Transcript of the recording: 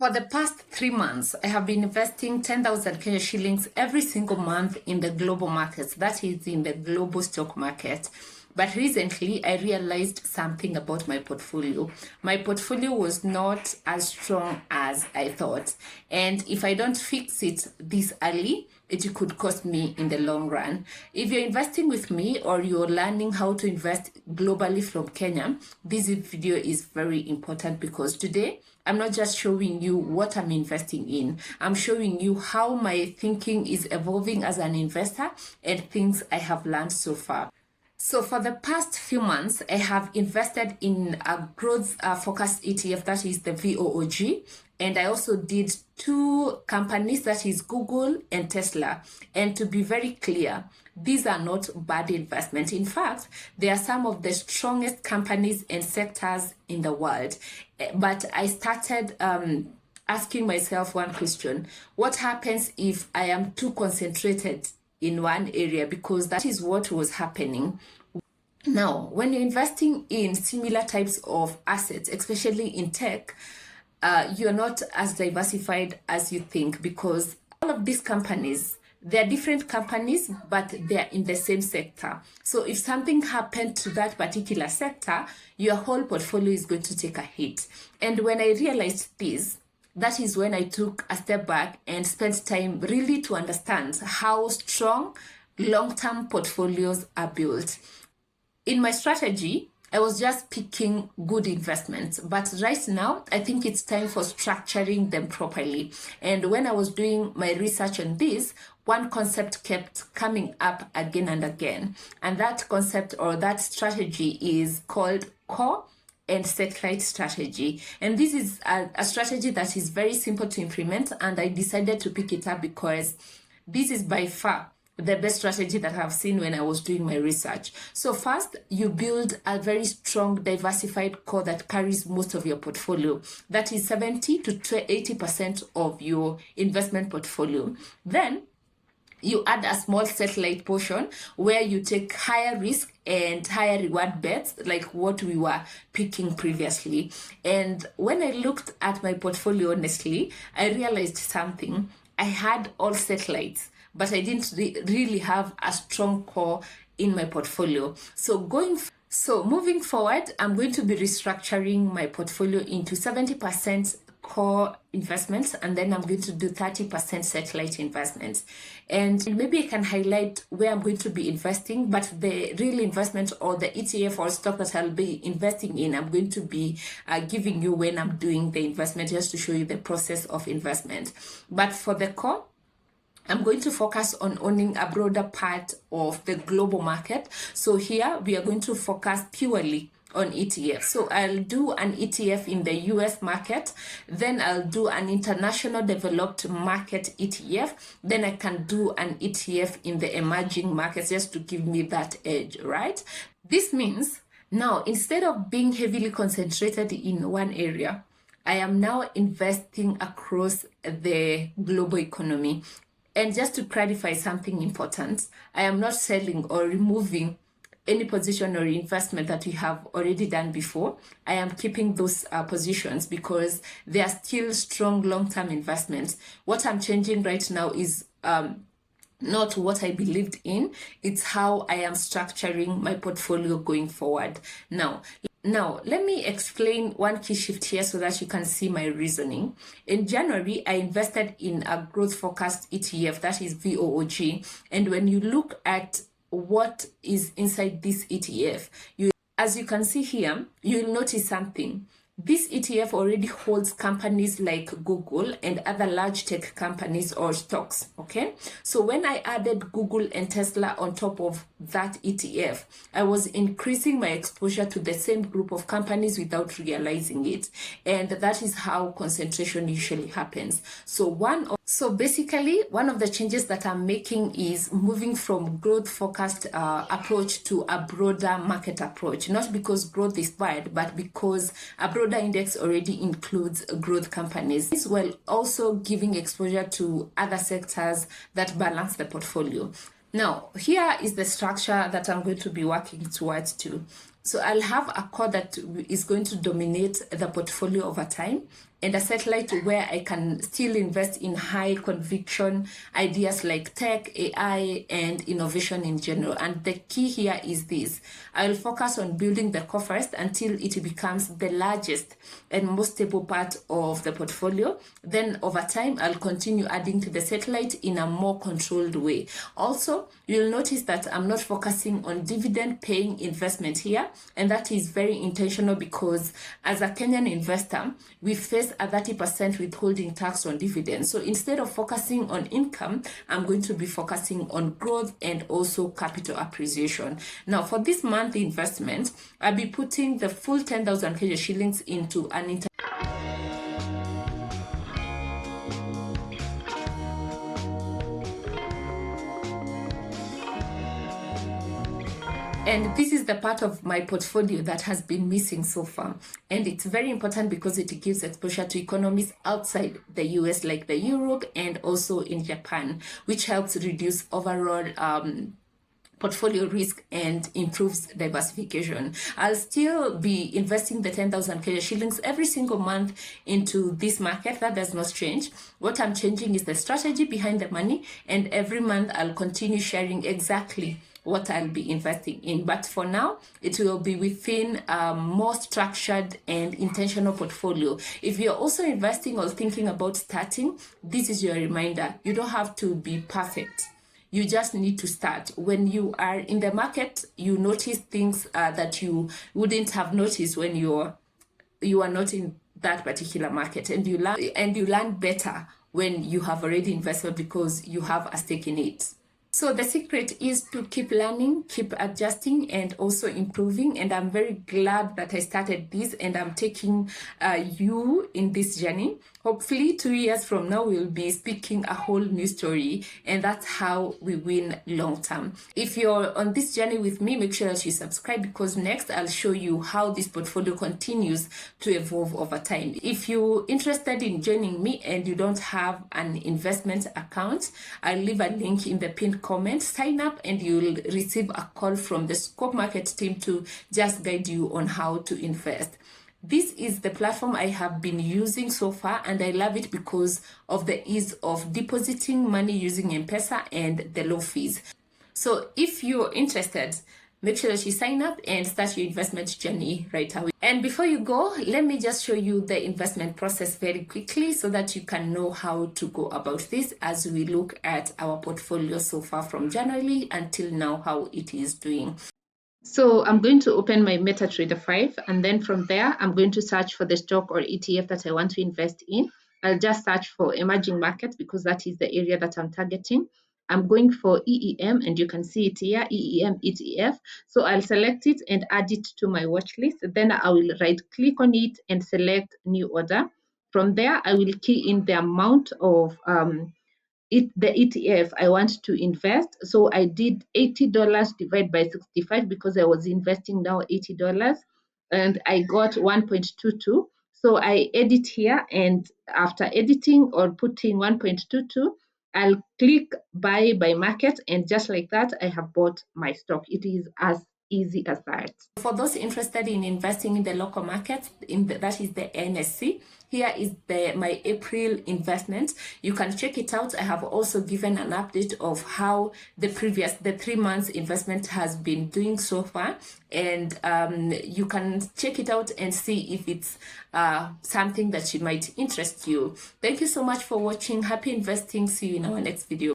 For the past 3 months, I have been investing 10,000 Kenya shillings every single month in the global markets, that is in the global stock market. But recently, I realized something about my portfolio. My portfolio was not as strong as I thought. And if I don't fix it this early, it could cost me in the long run. If you're investing with me or you're learning how to invest globally from Kenya, this video is very important because today, I'm not just showing you what I'm investing in. I'm showing you how my thinking is evolving as an investor and things I have learned so far. So for the past few months, I have invested in a growth focused ETF, that is the VOOG. And I also did two companies, that is Google and Tesla. And to be very clear, these are not bad investments. In fact, they are some of the strongest companies and sectors in the world. But I started asking myself one question: what happens if I am too concentrated in one area? Because that is what was happening. Now, when you're investing in similar types of assets, especially in tech, you're not as diversified as you think, because all of these companies, they're different companies, but they're in the same sector. So if something happened to that particular sector, your whole portfolio is going to take a hit. And when I realized this, that is when I took a step back and spent time really to understand how strong long-term portfolios are built. In my strategy, I was just picking good investments, but right now, I think it's time for structuring them properly. And when I was doing my research on this, one concept kept coming up again and again. And that concept or that strategy is called core and satellite strategy. And this is a strategy that is very simple to implement, and I decided to pick it up because this is by far the best strategy that I've seen when I was doing my research. So first, you build a very strong diversified core that carries most of your portfolio. That is 70 to 80% of your investment portfolio. Then you add a small satellite portion where you take higher risk and higher reward bets, like what we were picking previously. And when I looked at my portfolio, honestly, I realized something. I had all satellites, but I didn't really have a strong core in my portfolio. So moving forward, I'm going to be restructuring my portfolio into 70% core investments, and then I'm going to do 30% satellite investments. And maybe I can highlight where I'm going to be investing, but the real investment or the ETF or stock that I'll be investing in, I'm going to be giving you when I'm doing the investment, just to show you the process of investment. But for the core, I'm going to focus on owning a broader part of the global market. So here we are going to focus purely on ETFs. So I'll do an ETF in the US market, then I'll do an international developed market ETF, then I can do an ETF in the emerging markets, just to give me that edge, right? This means now, instead of being heavily concentrated in one area, I am now investing across the global economy. And just to clarify something important, I am not selling or removing any position or investment that we have already done before. I am keeping those positions because they are still strong long-term investments. What I'm changing right now is not what I believed in, it's how I am structuring my portfolio going forward. Now, let me explain one key shift here so that you can see my reasoning. In January, I invested in a growth forecast ETF, that is VOOG. And when you look at what is inside this ETF, as you can see here, you'll notice something. This ETF already holds companies like Google and other large tech companies or stocks, okay? So when I added Google and Tesla on top of that ETF, I was increasing my exposure to the same group of companies without realizing it. And that is how concentration usually happens. So basically, one of the changes that I'm making is moving from growth-focused approach to a broader market approach. Not because growth is bad, but because a broader index already includes growth companies, while also giving exposure to other sectors that balance the portfolio. Now, here is the structure that I'm going to be working towards too. So I'll have a core that is going to dominate the portfolio over time. and a satellite where I can still invest in high conviction ideas like tech, AI, and innovation in general. And the key here is this: I will focus on building the core first until it becomes the largest and most stable part of the portfolio. Then over time, I'll continue adding to the satellite in a more controlled way. Also, you'll notice that I'm not focusing on dividend paying investment here, and that is very intentional because as a Kenyan investor, we face a 30% withholding tax on dividends. So instead of focusing on income, I'm going to be focusing on growth and also capital appreciation. Now, for this month investment, I'll be putting the full 10,000 Kenya shillings into an And this is the part of my portfolio that has been missing so far. And it's very important because it gives exposure to economies outside the US, like the Europe and also in Japan, which helps reduce overall portfolio risk and improves diversification. I'll still be investing the 10,000 Kenya shillings every single month into this market. That does not change. What I'm changing is the strategy behind the money, and every month I'll continue sharing exactly what I'll be investing in. But for now, it will be within a more structured and intentional portfolio. If you're also investing or thinking about starting, this is your reminder. You don't have to be perfect. You just need to start. When you are in the market, you notice things that you wouldn't have noticed when you are not in that particular market, and you learn better when you have already invested because you have a stake in it. So the secret is to keep learning, keep adjusting, and also improving. And I'm very glad that I started this, and I'm taking you in this journey. Hopefully 2 years from now, we'll be speaking a whole new story, and that's how we win long term. If you're on this journey with me, make sure that you subscribe, because next I'll show you how this portfolio continues to evolve over time. If you're interested in joining me and you don't have an investment account, I'll leave a link in the pinned comment. Sign up and you'll receive a call from the Scope Market team to just guide you on how to invest. This is the platform I have been using so far, and I love it because of the ease of depositing money using M-Pesa and the low fees. So if you're interested, make sure that you sign up and start your investment journey right away. And before you go, let me just show you the investment process very quickly so that you can know how to go about this as we look at our portfolio so far from January until now, how it is doing. So I'm going to open my MetaTrader 5, and then from there, I'm going to search for the stock or ETF that I want to invest in. I'll just search for emerging markets because that is the area that I'm targeting. I'm going for EEM, and you can see it here, EEM ETF. So I'll select it and add it to my watch list. Then I will right click on it and select new order. From there, I will key in the amount of the ETF I want to invest. So I did $80 divided by 65 because I was investing now $80, and I got 1.22. So I edit here, and after editing or putting 1.22, I'll click buy by market, and just like that, I have bought my stock. It is as easy as that. For those interested in investing in the local market, that is the NSC, here is my April investment. You can check it out. I have also given an update of how the 3 months investment has been doing so far, and you can check it out and see if it's something that might interest you. Thank you so much for watching. Happy investing. See you in our next video.